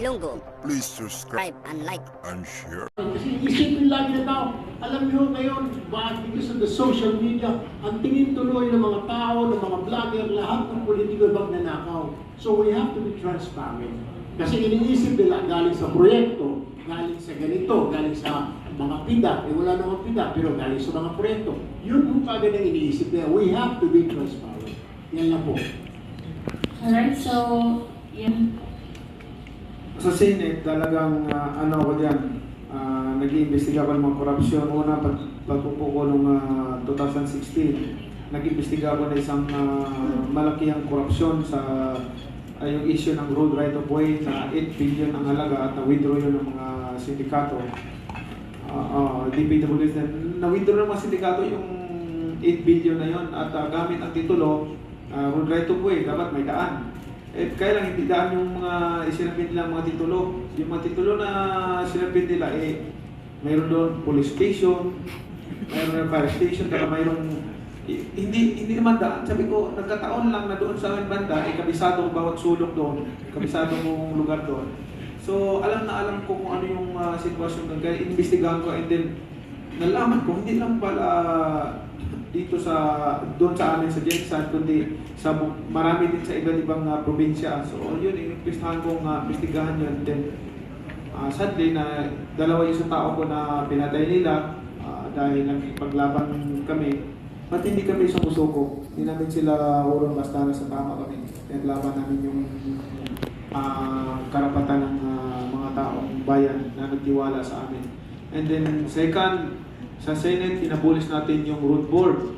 Ilonggo. Please subscribe And like. and share. Kasi isipin lagi na tao, alam nyo ngayon, because of the social media, ang tingin tuloy ng mga tao, ng mga vlogger, lahat ng politiko magnanakaw. So we have to be transparent. Kasi iniisip nila galing sa proyekto, galing sa ganito, galing sa mga pida, wala namang pida, pero galing sa mga proyekto. Yun yung kagad ang iniisip nila. We have to be transparent. Yan lang po. Alright, so, yan. Sa Senate, talagang ano ko dyan, nag-iimbestiga ko ng mga korupsyon. Una, pagpupo ko noong 2016, nag-iimbestiga ko na isang malakihang korupsyon sa yung issue ng road right of way na 8 billion ang halaga at na-withdraw yun ng mga sindikato. DPWS na-withdraw ng mga sindikato yung 8 billion na yun at gamit ang titulo, road right of way, dapat may daan. Eh, kaya lang hindi daan yung mga isinabit nila mga titulo. Yung mga titulo na sinabit nila, mayroon doon police station, mayroon fire station, kaya mayroon hindi naman daan. Sabi ko, nagkataon lang na doon sa aming banda, kabisado bawat sulok doon, kabisado mong lugar doon. So, alam na alam ko kung ano yung sitwasyon doon. Kaya investigahan ko and then nalaman ko, hindi lang pala dito doon sa amin sa Jensan, kundi sa marami din sa iba't ibang probinsya. So, yun, inimbestigahan kong investigahan yun. Then, sadly, na dalawa yung sa tao ko na pinatay nila dahil nagpaglaban kami. Ba't hindi kami sumusuko? Hindi namin sila urong basta na sa tama kami. Naglaban namin yung karapatan ng mga taong bayan na nagtiwala sa amin. And then, second, sa Senate, inabulis natin yung road board.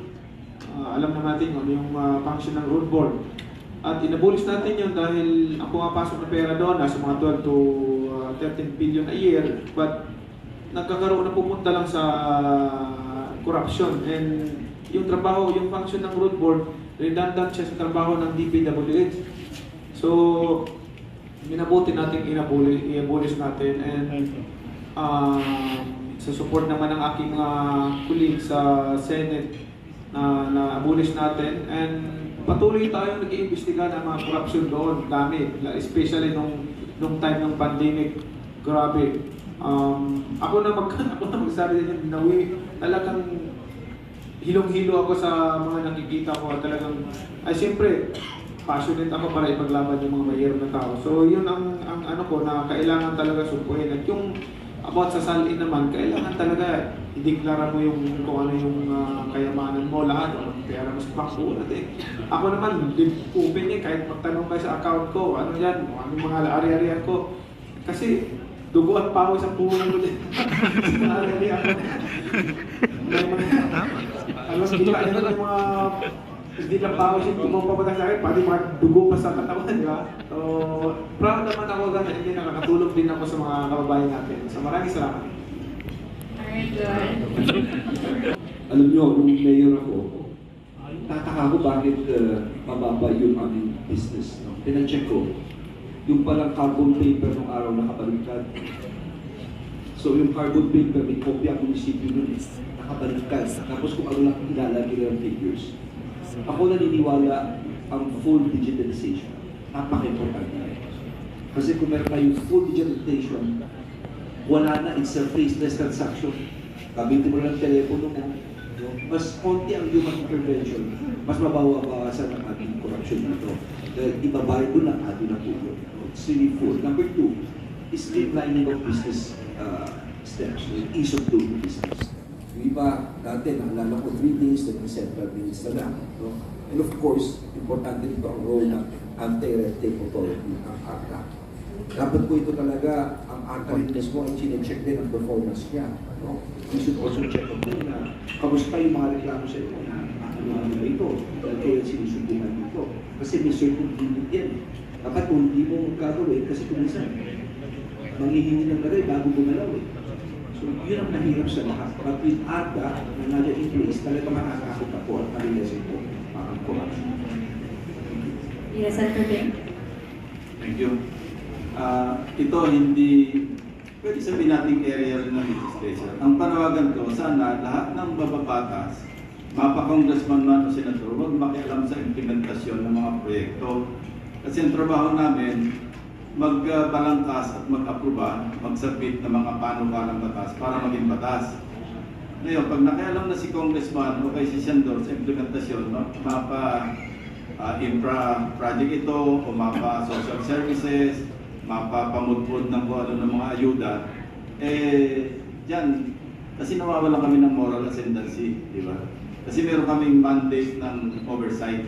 Alam na natin ano yung function ng road board. At inabulis natin yun dahil ang pumapasok na pera doon, nasa mga 12 to 13 billion a year. But nagkakaroon na pupunta lang sa corruption. And yung trabaho, yung function ng road board, redundant siya sa trabaho ng DPWH. So, minabuti natin, inabulis natin. And sa support naman ng aking mga colleagues sa Senate na abolish natin, and patuloy tayong nag-iimbestiga ng mga corruption doon, dami, especially nung time ng pandemic, grabe. Ako na magsabi din yung talagang hilong-hilo ako sa mga nakikita ko, talagang, siyempre, passionate ako para ipaglaban yung mga mahirap na tao. So yun ang ano ko na kailangan talaga supuin. At yung about sa salin naman, kailangan talaga ideklara mo yung kung ano yung kayamanan mo, lahat, o pera mo sa bangko. Ako naman, open kahit magtanong kayo sa account ko, ano yan, ano yung mga ari-arian ko. Kasi dugo at pawis ang puhunan ko din. Mga ari-arian ko. Alam, kita nyo yung mga hindi lang pawis yung tumapapatay sa akin, pati mga dugo pa sa katawan, di ba? So, proud naman ako ganun, hindi nakakatulong din ako sa mga kababayan natin. So, maraming salamat. Alright, good. Alam nyo, nung mayor ako, tataka ko bakit mababa yung aming business. No? Pinacheck ko, yung palang carbon paper nung araw nakabaliktad. So yung carbon paper, may kopya ang munisipyo nun, nakabaliktad. Tapos kung ano lang ilalagay ng figures. Ako naniniwala ang full digitalization. Napaka-importante. Kasi kung meron tayong full digitalization, wala na, it's a faceless transaction. Gamitin mo lang telepono mo. Mas konti ang human intervention, mas mabawasan ang ating corruption dito. Dahil ibabayad doon ang ating natulog. It's really full. Number two, is streamlining of business steps, ease of doing business. Yung iba, dati, naalala ko 3 days, naging central days na lang. No? And of course, importante dito ang role ng anti-red tape authority, ang ARCA. Dapat po ito talaga, ang ARCA rin mismo ay chinecheck din ang performance niya. No? We should also check on din na kamusta yung mga reklamo sa ito na ano ito, dahil kayo sinusubukan dito. Kasi may certain limit yan. Dapat kung hindi mo gagawin, kasi kung minsan, manghihingi ng gawin bago bumalaw eh. So, yun ang nahirap sa lahat. But with ARCA, na nandiyan in place, talaga makakakot ako at kalilasin ko ang corruption. Yes, Senator Bing. Thank you. Ito hindi, pwede sabihin natin area rin ng legislation. Ang panawagan ko, sana lahat ng mababatas, mapa-congressman man o senador, huwag makialam sa implementasyon ng mga proyekto. Kasi ang trabaho namin, magbalangkas at mag-aproba, mag-submit ng mga panukalang batas para maging batas. Ngayon, pag nakialam na si Congressman o kay si Sandor sa implementasyon, mapa infra project ito o mapa social services, mapa pamudpud ng kung ano ng mga ayuda, dyan, kasi nawawalan kami ng moral ascendancy, di ba? Kasi meron kaming mandate ng oversight.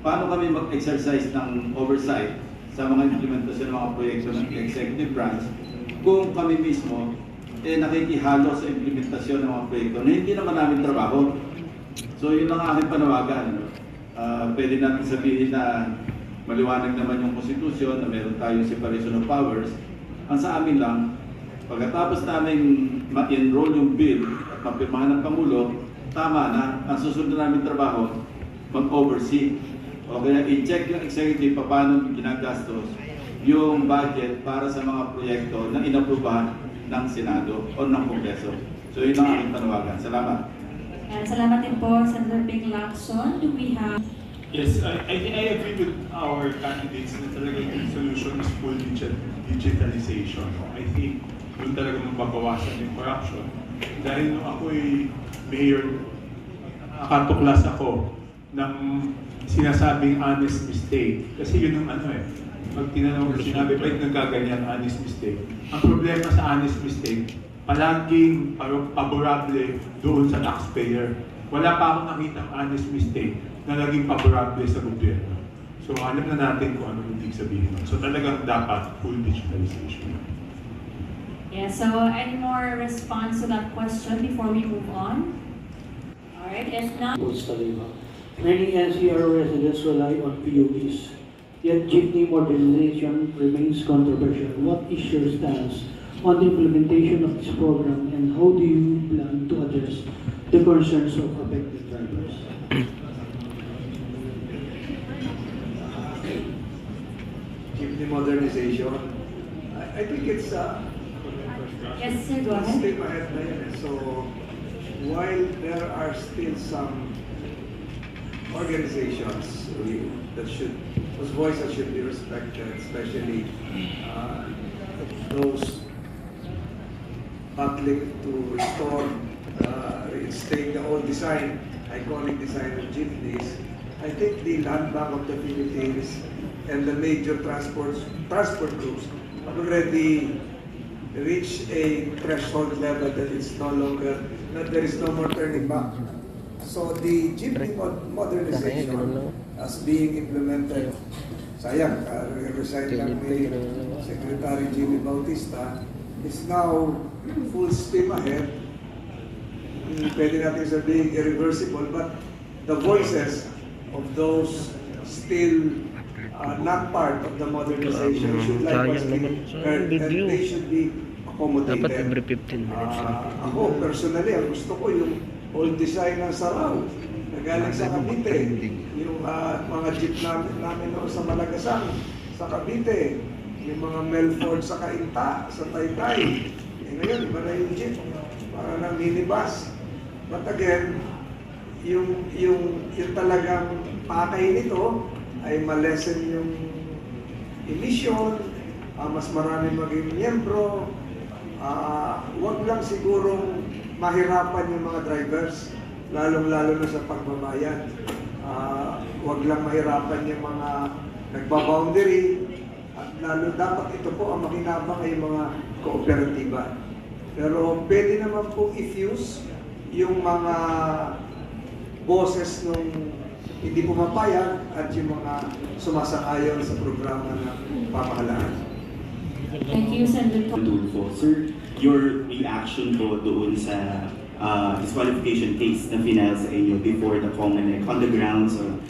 Paano kami mag-exercise ng oversight sa mga implementasyon ng mga proyekto ng executive branch kung kami mismo nakikihalo sa implementasyon ng mga proyekto na hindi naman namin trabaho. So yun ang aking panawagan. Pwede natin sabihin na maliwanag naman yung konstitusyon na meron tayong separation of powers. Ang sa amin lang, pagkatapos namin ma-enroll yung bill at mapirmahan ng Pangulo, tama na, ang susunod na namin trabaho, mag-oversee. O kaya i-check yung executive paano ginagastos yung budget para sa mga proyekto na inaprubahan ng Senado o ng Kongreso. So yun ang aking panawagan. Salamat. Salamat din po, Senator Ping Lacson. Do we have... Yes, I agree with our candidates na talagang yung solution is full digitalization. I think doon talaga mababawasan yung corruption. Dahil nung ako'y mayor, nakatuklas ako ng sinasabing honest mistake. Kasi yun ang pag tinanong ko, sinabi, bakit nagkaganyan honest mistake? Ang problema sa honest mistake, palaging paborable doon sa taxpayer. Wala pa akong nakitang honest mistake na naging paborable sa gobyerno. So alam na natin kung ano ibig sabihin. So talagang dapat full digitalization. Yeah, so any more response to that question before we move on? Alright, if not... Many NCR residents rely on PUVs, yet jeepney modernization remains controversial. What is your stance on the implementation of this program, and how do you plan to address the concerns of affected drivers? Jeepney modernization, I think it's Yes, sir, go ahead. step ahead na yun. So, while there are still some organizations whose voices should be respected, especially those battling to restore, reinstate the old design, iconic design of jeepneys. I think the Land Bank of the Philippines and the major transport groups have already reached a threshold level that it's no longer, that there is no more turning back. So the jeepney modernization as being implemented, sayang, resign lang ni Secretary Jimmy Bautista, is now full steam ahead. Pwede natin sabihin irreversible, but the voices of those still not part of the modernization should likewise be heard, and they should be accommodated. Dapat every 15 minutes lang. Ako, personally, ang gusto ko yung old design ng Sarao na galing sa Cavite. Yung mga jeep namin noon sa Malagasan, sa Cavite. Yung mga Melford sa Cainta, sa Taytay. Ngayon, iba na yung jeep. Para ng minibus. But again, yung talagang pakay nito ay malesen yung emission, mas marami maging miyembro, wag lang sigurong mahirapan yung mga drivers, lalong-lalo na sa pagbabayad. Wag lang mahirapan yung mga nagbaboundary, at lalo dapat ito po ang makinabang ay mga kooperatiba. Pero pwede naman po i-fuse yung mga boses nung hindi pumapayag at yung mga sumasang-ayon sa programa ng pamahalaan. Thank you, Senator. Tulfo. Sir, your reaction po doon sa disqualification case na final sa inyo before the COMELEC on the grounds of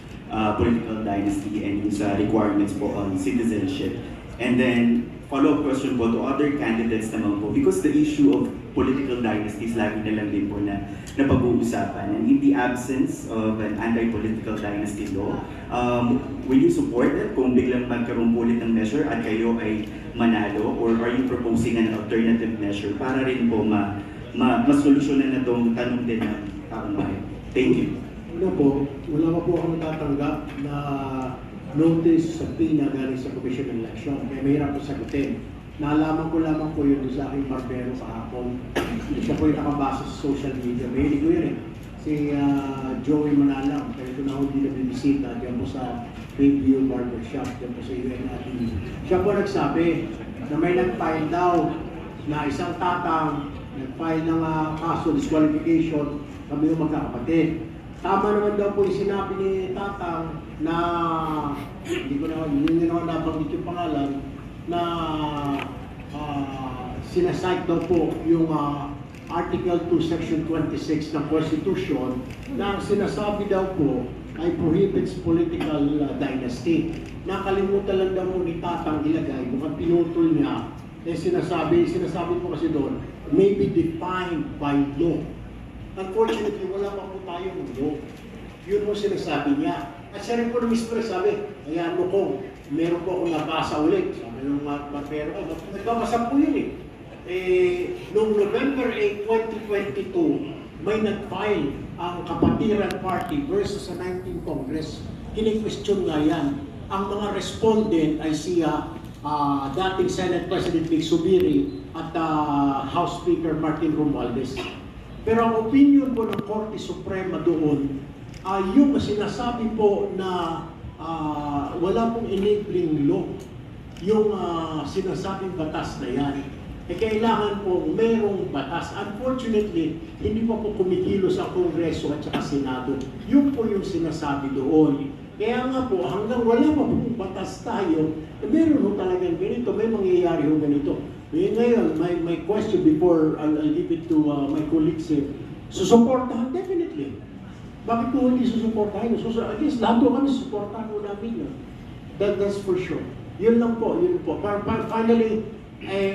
political dynasty and yung sa requirements po on citizenship. And then, follow-up question po to other candidates naman po, because the issue of political dynasties lagi na lang din po na napag-uusapan. And in the absence of an anti-political dynasty law, will you support it kung biglang magkaroon po ulit ng measure at kayo ay manalo? Or are you proposing an alternative measure para rin po masolusyonan na itong tanong din ng taong bayan? Thank you. Wala pa po ako natatanggap na notice sa PINA galing sa Commission on Election. Kaya mahirap ko sagutin. Nalaman ko lamang po yun sa aking barbero kahapon. Siya po yung nakabasa sa social media. Mahilig ko yun eh. Si Joey Manalang, kaya ito na ako din nabibisita diyan po sa Bayview Barbershop, diyan po sa UNLV. Siya po nagsabi na may nag-file daw na isang tatang nag-file ng kaso disqualification, kami yung magkakapatid. Tama naman daw po yung sinabi ni tatang na hindi ko naman nabanggit yung pangalan na sinasite daw po yung Article 2, Section 26 ng Constitution na ang sinasabi daw po ay prohibits political dynasty. Nakalimutan lang daw mo ni tatang ilagay kung ang pinutol niya sinasabi po kasi doon may be defined by law. Unfortunately, wala pa po tayong law. Yun mo sinasabi niya. At siya rin po na mismo nagsabi, ayan mo ko, meron po akong nabasa ulit. Sabi nung barbero, nagbabasa po yun eh. Noong November 8, 2022, may nag-file ang Kapatiran Party versus sa 19th Congress. Kini-question nga yan. Ang mga respondent ay siya, dating Senate President Vic Subiri at House Speaker Martin Romualdez. Pero ang opinion po ng Korte Suprema doon ay yung sinasabi po na wala pong enabling law, yung sinasabing batas na yan. Kailangan po merong batas. Unfortunately, hindi pa po kumikilos ang Kongreso at saka Senado. Yun po yung sinasabi doon. Kaya nga po, hanggang wala pa pong batas tayo, meron ho talagang ganito, may mangyayari ho ganito. Ngayon, my question before I'll leave it to my colleagues here, susuportahan definitely. Bakit po hindi susuportahan? At least lahat po kami susuportahan ho namin yun. That's for sure. Yun lang po, yun po. Finally,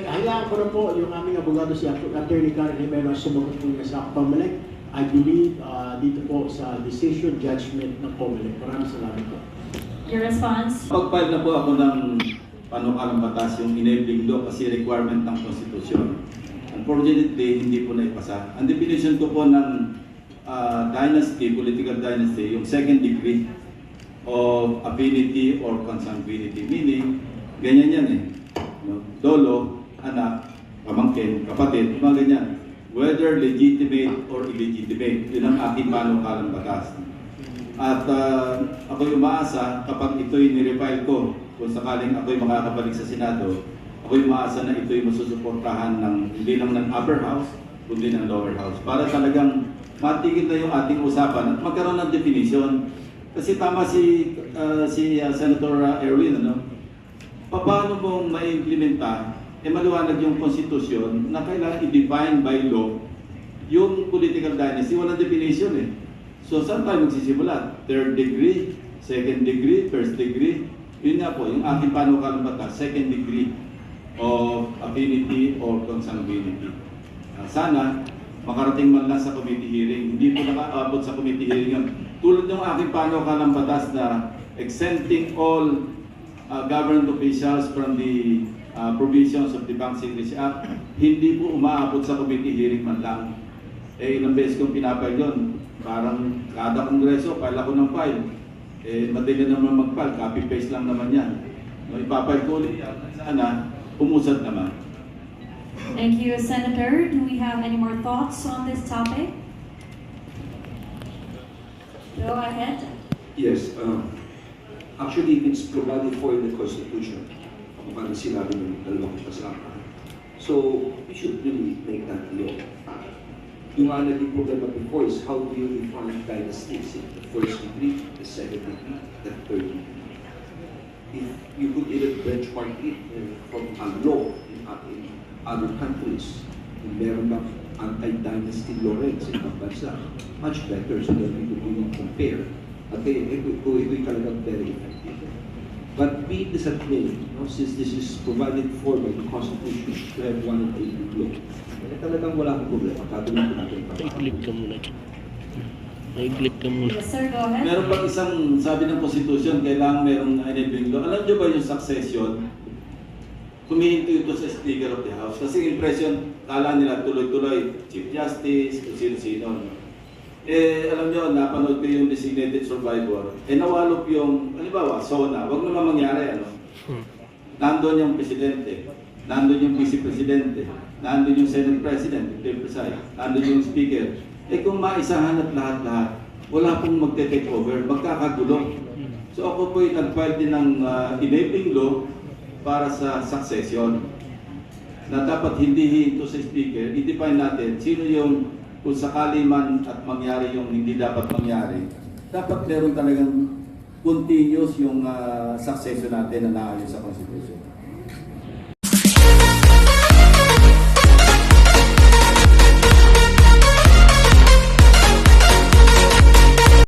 hayaan ko na po yung aming abogado si Attorney Karen Jimeno sumagot po niya sa Comelec. I believe dito po sa decision judgment ng Comelec. Maraming salamat po. Your response? Pag-file na po ako ng panukalang batas yung enabling law kasi requirement ng Constitution. Unfortunately, hindi po naipasa. Ang definition ko po ng dynasty, political dynasty, yung second degree of affinity or consanguinity. Meaning, ganyan yan eh. Lolo, anak, pamangkin, kapatid, mga ganyan. Whether legitimate or illegitimate, yun ang aking panukalang batas. At ako'y umaasa kapag ito'y nirefile ko, kung sakaling ako'y makakabalik sa Senado, ako'y umaasa na ito'y masusuportahan ng hindi lang ng upper house, kundi ng lower house. Para talagang matigil na yung ating usapan at magkaroon ng definition. Kasi tama si Senator Erwin, ano? Paano mong ma-implementa, maliwanag yung Constitution na kailangan i-define by law yung political dynasty, walang definition eh. So saan tayo magsisimula? Third degree, second degree, first degree. Yun nga po, yung ating panukalang batas, second degree of affinity or consanguinity. Sana makarating man lang sa committee hearing. Hindi po nakaabot sa committee hearing yun. Tulad ng aking panukalang batas na exempting all government officials from the provisions of the Bank Secrecy Act, hindi po umaabot sa committee hearing man lang. Ilang beses kong pinapile yun. Parang kada kongreso, file ako ng file. Madali naman mag-file, copy-paste lang naman yan. Ipapile ko ulit yan. Sana, umusad naman. Thank you, Senator. Do we have any more thoughts on this topic? Go ahead. Yes, actually, it's provided for in the Constitution. Parang sinabi ng dalawang kasama. So, we should really make that law. Yung naging problema before is how do you define dynasties? The first degree, the second degree, the third degree. If you could even benchmark it from a law in other countries, kung meron bang anti-dynasty law rin sa ibang bansa, much better so that we could really compare. At ito'y talagang very effective. But be this at may, since this is provided for by the Constitution to have one enabling law, talagang wala akong problema. Katuloy ko natin. May-click ka muna. May-click ka muna. Yes, sir. Go ahead. Meron pang isang sabi ng Constitution, kailangan merong enabling law. Alam nyo ba yung succession? Humihinto ito sa Speaker of the House. Kasi impression, kala nila tuloy-tuloy, Chief Justice, kung sino-sino. alam nyo, napanood ko yung designated survivor, nawalop yung, halimbawa, SONA, wag naman mangyari, ano? Nandun yung presidente, nandun yung vice-presidente, nandun yung Senate President, if they precise, nandun yung speaker. Kung maisahan at lahat-lahat, wala pong magte-take over, magkakagulo. So ako po'y nag-file din ng enabling law para sa succession. Na dapat hindi hinto sa speaker, i-define natin sino yung kung sakali man at mangyari yung hindi dapat mangyari. Dapat meron talagang continuous yung succession natin na naayon sa Constitution.